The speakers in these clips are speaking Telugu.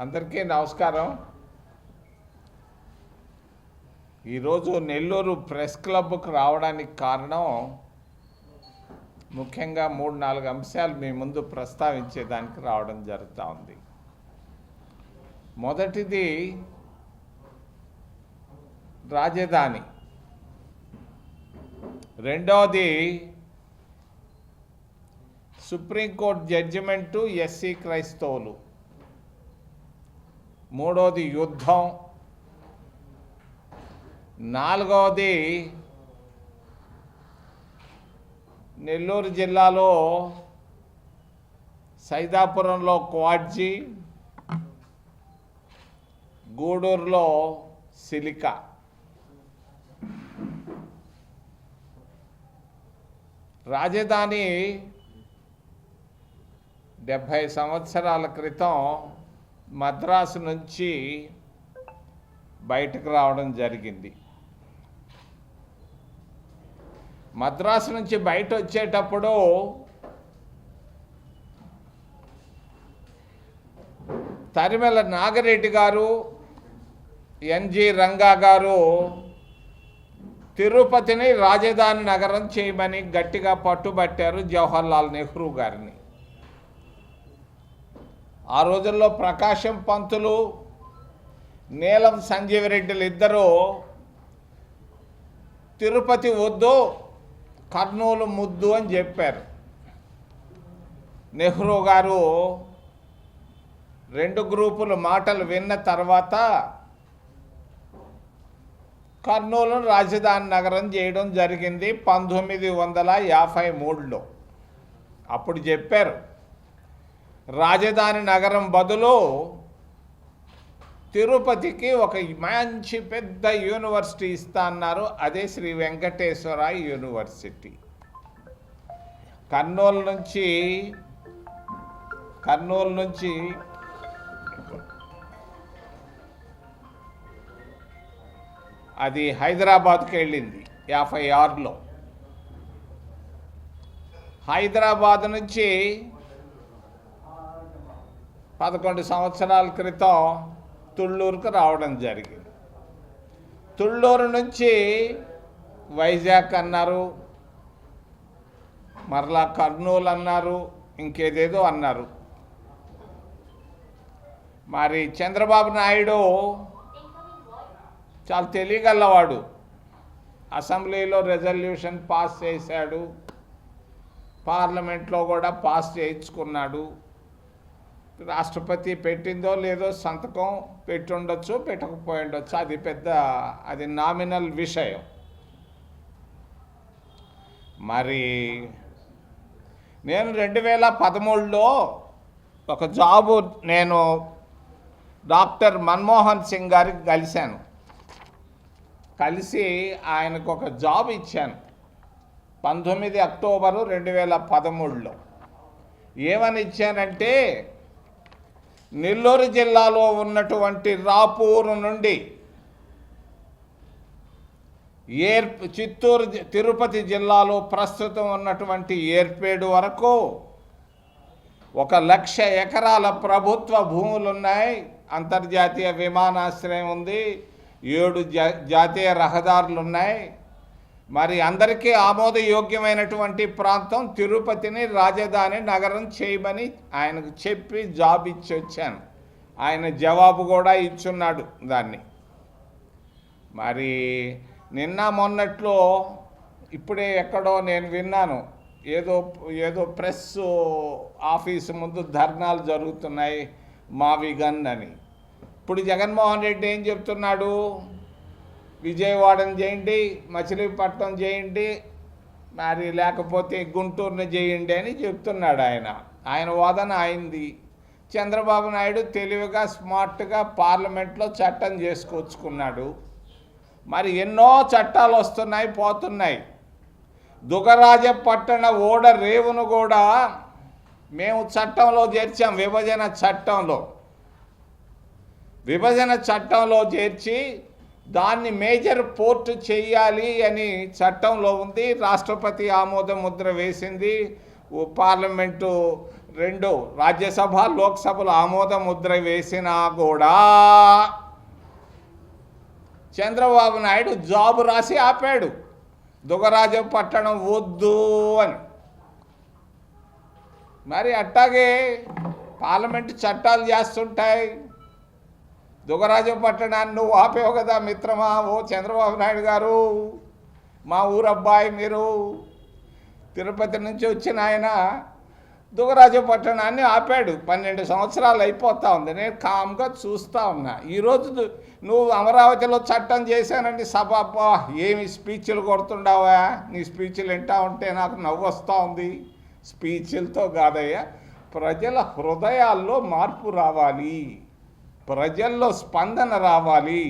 అందరికీ నమస్కారం. ఈరోజు నెల్లూరు ప్రెస్ క్లబ్కు రావడానికి కారణం ముఖ్యంగా 3-4 అంశాలు మీ ముందు ప్రస్తావించేదానికి రావడం జరుగుతూ ఉంది. మొదటిది రాజధాని, రెండవది సుప్రీంకోర్టు జడ్జిమెంటు ఎస్సీ క్రైస్తవులు, మూడవది యుద్ధం, నాలుగవది నెల్లూరు జిల్లాలో సైదాపురంలో క్వాడ్జీ, గూడూరులో సిలికా. రాజధాని 70 సంవత్సరాల క్రితం మద్రాసు నుంచి బయటకు రావడం జరిగింది. మద్రాసు నుంచి బయట వచ్చేటప్పుడు తరిమెల నాగిరెడ్డి గారు, ఎన్జి రంగా గారు తిరుపతిని రాజధాని నగరం చేయమని గట్టిగా పట్టుబట్టారు జవహర్లాల్ నెహ్రూ గారిని. ఆ రోజుల్లో ప్రకాశం పంతులు, నీలం సంజీవరెడ్డిలు ఇద్దరు తిరుపతి వద్దు, కర్నూలు ముద్దు అని చెప్పారు. నెహ్రూ గారు 2 గ్రూపుల మాటలు విన్న తర్వాత కర్నూలును రాజధాని నగరం చేయడం జరిగింది 1953లో. అప్పుడు చెప్పారు రాజధాని నగరం బదులు తిరుపతికి ఒక మంచి పెద్ద యూనివర్సిటీ ఇస్తా అన్నారు. అదే శ్రీ వెంకటేశ్వర యూనివర్సిటీ. కర్నూలు నుంచి అది హైదరాబాద్కి వెళ్ళింది 56లో. హైదరాబాద్ నుంచి 11 సంవత్సరాల క్రితం తుళ్ళూరుకు రావడం జరిగింది. తుళ్ళూరు నుంచి వైజాగ్ అన్నారు, మరలా కర్నూలు అన్నారు, ఇంకేదేదో అన్నారు. మరి చంద్రబాబు నాయుడు చాలా తెలియగలవాడు. అసెంబ్లీలో రెజల్యూషన్ పాస్ చేశాడు, పార్లమెంట్లో కూడా పాస్ చేయించుకున్నాడు. రాష్ట్రపతి పెట్టిందో లేదో సంతకం పెట్టి ఉండొచ్చు, పెట్టకపోయి ఉండొచ్చు, అది నామినల్ విషయం. మరి నేను 2013లో ఒక జాబు నేను డాక్టర్ మన్మోహన్ సింగ్ గారికి కలిసి ఆయనకు ఒక జాబ్ ఇచ్చాను 19 అక్టోబరు 2013లో. ఏమని ఇచ్చానంటే, నెల్లూరు జిల్లాలో ఉన్నటువంటి రాపూరు నుండి తిరుపతి జిల్లాలో ప్రస్తుతం ఉన్నటువంటి ఏర్పేడు వరకు 1,00,000 ఎకరాల ప్రభుత్వ భూములు ఉన్నాయి. అంతర్జాతీయ విమానాశ్రయం ఉంది, 7 జాతీయ రహదారులు ఉన్నాయి. మరి అందరికీ ఆమోదయోగ్యమైనటువంటి ప్రాంతం తిరుపతిని రాజధాని నగరం చేయమని ఆయనకు చెప్పి జాబ్ ఇచ్చి వచ్చాను. ఆయన జవాబు కూడా ఇచ్చున్నాడు దాన్ని. మరి నిన్న మొన్నట్లో ఇప్పుడే ఎక్కడో నేను విన్నాను, ఏదో ప్రెస్ ఆఫీసు ముందు ధర్నాలు జరుగుతున్నాయి మావిగన్ అని. ఇప్పుడు జగన్మోహన్ రెడ్డి ఏం చెప్తున్నాడు, విజయవాడను చేయండి, మచిలీపట్నం చేయండి, మరి లేకపోతే గుంటూరుని చేయండి అని చెప్తున్నాడు. ఆయన వాదన అయింది. చంద్రబాబు నాయుడు తెలివిగా స్మార్ట్గా పార్లమెంట్లో చట్టం చేసుకొచ్చుకున్నాడు. మరి ఎన్నో చట్టాలు వస్తున్నాయి పోతున్నాయి. దుగరాజపట్టణ ఓడ రేవును కూడా మేము చట్టంలో చేర్చాం, విభజన చట్టంలో చేర్చి దాన్ని మేజర్ పోర్ట్ చేయాలి అని చట్టంలో ఉంది. రాష్ట్రపతి ఆమోద ముద్ర వేసింది, పార్లమెంటు రెండు, రాజ్యసభ లోక్సభలు ఆమోద ముద్ర వేసినా కూడా చంద్రబాబు నాయుడు జాబు రాసి ఆపాడు. దుగరాజపట్టణం వద్దు అని. మరి అట్టాగే పార్లమెంటు చట్టాలు చేస్తుంటాయి. దుగరాజపట్టణాన్ని నువ్వు ఆపేవు కదా మిత్రమా, ఓ చంద్రబాబు నాయుడు గారు, మా ఊరబ్బాయి మీరు, తిరుపతి నుంచి వచ్చిన ఆయన దుగరాజపట్టణాన్ని ఆపాడు. 12 సంవత్సరాలు అయిపోతా ఉంది. నేను కామ్గా చూస్తూ ఉన్నా. ఈరోజు నువ్వు అమరావతిలో చట్టం చేశానండి సభ, ఏమి స్పీచ్లు కొడుతుండవా? నీ స్పీచ్లు వింటా ఉంటే నాకు నవ్వు వస్తూ ఉంది. స్పీచ్లతో కాదయ్యా, ప్రజల హృదయాల్లో మార్పు రావాలి, ప్రజల్లో స్పందన రావాలి.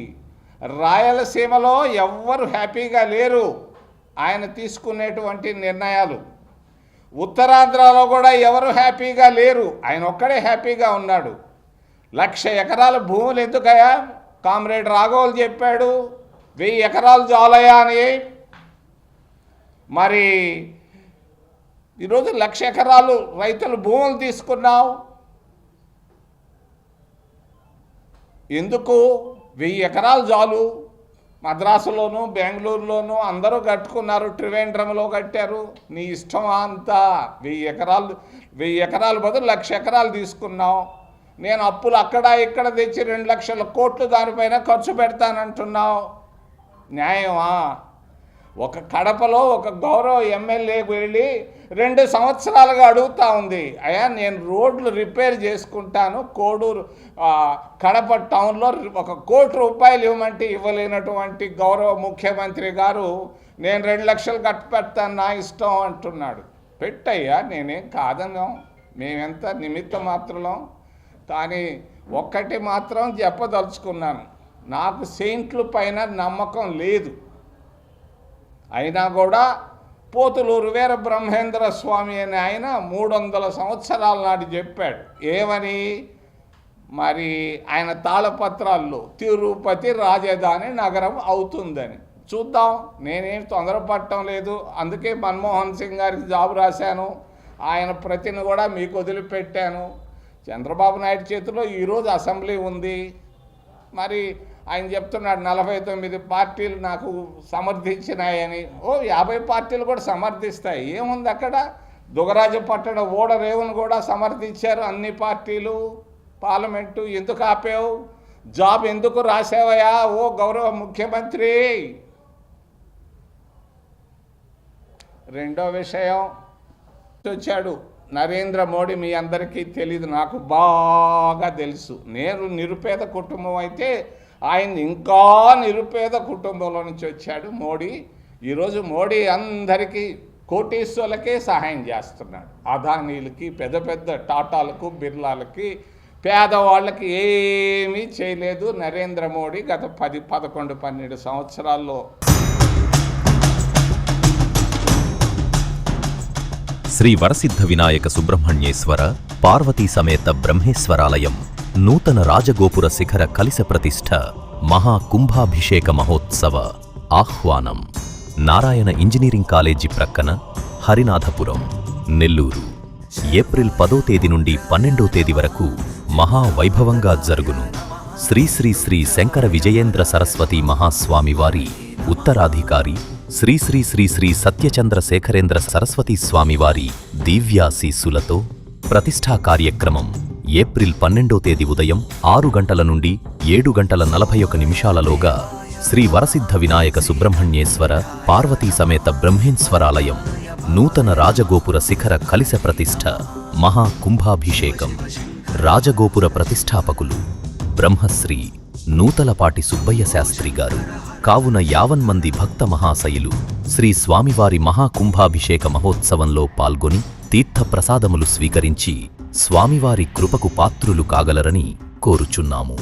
రాయలసీమలో ఎవ్వరు హ్యాపీగా లేరు ఆయన తీసుకునేటువంటి నిర్ణయాలు. ఉత్తరాంధ్రలో కూడా ఎవరు హ్యాపీగా లేరు, ఆయన ఒక్కడే హ్యాపీగా ఉన్నాడు. 1,00,000 ఎకరాల భూములు ఎందుకయ్యా? కామ్రేడ్ రాఘవులు చెప్పాడు 1000 ఎకరాలు చాలయా అని. మరి ఈరోజు 1,00,000 ఎకరాలు రైతులు భూములు తీసుకున్నావు ఎందుకు? 1000 ఎకరాలు చాలు. మద్రాసులోను బెంగళూరులోను అందరూ కట్టుకున్నారు, ట్రివేండ్రంలో కట్టారు. నీ ఇష్టం అంతా. 1000 ఎకరాలు బదులు 1,00,000 ఎకరాలు తీసుకున్నావు. నేను అప్పులు అక్కడ ఇక్కడ తెచ్చి 2,00,000 కోట్లు దానిపైన ఖర్చు పెడతానంటున్నావు. న్యాయమా? ఒక కడపలో ఒక గౌరవ ఎమ్మెల్యేకి వెళ్ళి 2 సంవత్సరాలుగా అడుగుతూ ఉంది, అయ్యా నేను రోడ్లు రిపేర్ చేసుకుంటాను, కోడూరు కడప టౌన్లో 1 కోటి రూపాయలు ఇవ్వమంటే ఇవ్వలేనటువంటి గౌరవ ముఖ్యమంత్రి గారు నేను 2 లక్షలు కట్టి పెడతాను నా ఇష్టం అంటున్నాడు. పెట్టయ్యా, నేనేం కాదన్నాం, మేమెంత నిమిత్త మాత్రం. కానీ ఒక్కటి మాత్రం చెప్పదలుచుకున్నాను, నాకు సెయింట్ల పైన నమ్మకం లేదు. అయినా కూడా పోతులూరు వీర బ్రహ్మేంద్ర స్వామి అని ఆయన 300 సంవత్సరాల నాటి చెప్పాడు. ఏమని? మరి ఆయన తాళపత్రాల్లో తిరుపతి రాజధాని నగరం అవుతుందని. చూద్దాం, నేనేం తొందరపడటం లేదు. అందుకే మన్మోహన్ సింగ్ గారికి జాబు రాశాను, ఆయన ప్రతిని కూడా మీకు వదిలిపెట్టాను. చంద్రబాబు నాయుడు చేతిలో ఈరోజు అసెంబ్లీ ఉంది. మరి ఆయన చెప్తున్నాడు 49 పార్టీలు నాకు సమర్థించినాయని. 50 పార్టీలు కూడా సమర్థిస్తాయి, ఏముంది అక్కడ? దుగరాజపట్టణ ఓడరేవును కూడా సమర్థించారు అన్ని పార్టీలు. పార్లమెంటు ఎందుకు ఆపావు? జాబ్ ఎందుకు రాసావయా ఓ గౌరవ ముఖ్యమంత్రి? రెండో విషయం వచ్చాడు నరేంద్ర మోడీ. మీ అందరికీ తెలీదు, నాకు బాగా తెలుసు. నేను నిరుపేద కుటుంబం అయితే ఆయన ఇంకా నిరుపేద కుటుంబంలో నుంచి వచ్చాడు మోడీ. ఈరోజు మోడీ అందరికీ కోటీశ్వరులకే సహాయం చేస్తున్నాడు. అదానీలకి, పెద్ద పెద్ద టాటాలకు, బిర్లాలకి, పేదవాళ్ళకి ఏమీ చేయలేదు నరేంద్ర మోడీ గత 10, 11, 12 సంవత్సరాల్లో. శ్రీ వరసిద్ధ వినాయక సుబ్రహ్మణ్యేశ్వర పార్వతీ సమేత బ్రహ్మేశ్వరాలయం నూతన రాజగోపుర శిఖర కలిశ ప్రతిష్ఠ మహా కుంభాభిషేక మహోత్సవ ఆహ్వానం. నారాయణ ఇంజనీరింగ్ కాలేజీ ప్రక్కన, హరినాథపురం, నెల్లూరు. ఏప్రిల్ 10వ తేదీ నుండి 12వ తేదీ వరకు మహావైభవంగా జరుగును. శ్రీ శ్రీ శ్రీ శంకర విజయేంద్ర సరస్వతి మహాస్వామి వారి ఉత్తరాధికారి శ్రీ శ్రీ శ్రీ శ్రీ సత్యచంద్ర శేఖరేంద్ర సరస్వతి స్వామివారి దివ్యాశీస్సులతో ప్రతిష్ఠా కార్యక్రమం ఏప్రిల్ 12వ తేదీ ఉదయం 6 గంటల నుండి 7 గంటల 41 నిమిషాలలోగా శ్రీ వరసిద్ధ వినాయక సుబ్రహ్మణ్యేశ్వర పార్వతీ సమేత బ్రహ్మేశ్వరాలయం నూతన రాజగోపుర శిఖర కలిశ ప్రతిష్ఠ మహా కుంభాభిషేకం. రాజగోపుర ప్రతిష్ఠాపకులు బ్రహ్మశ్రీ నూతలపాటి సుబ్బయ్య శాస్త్రి గారు. కావున 50 మంది భక్త మహాశయులు శ్రీ స్వామివారి మహాకుంభాభిషేక మహోత్సవంలో పాల్గొని తీర్థ ప్రసాదములు స్వీకరించి స్వామివారి కృపకు పాత్రులు కాగలరని కోరుచున్నాము.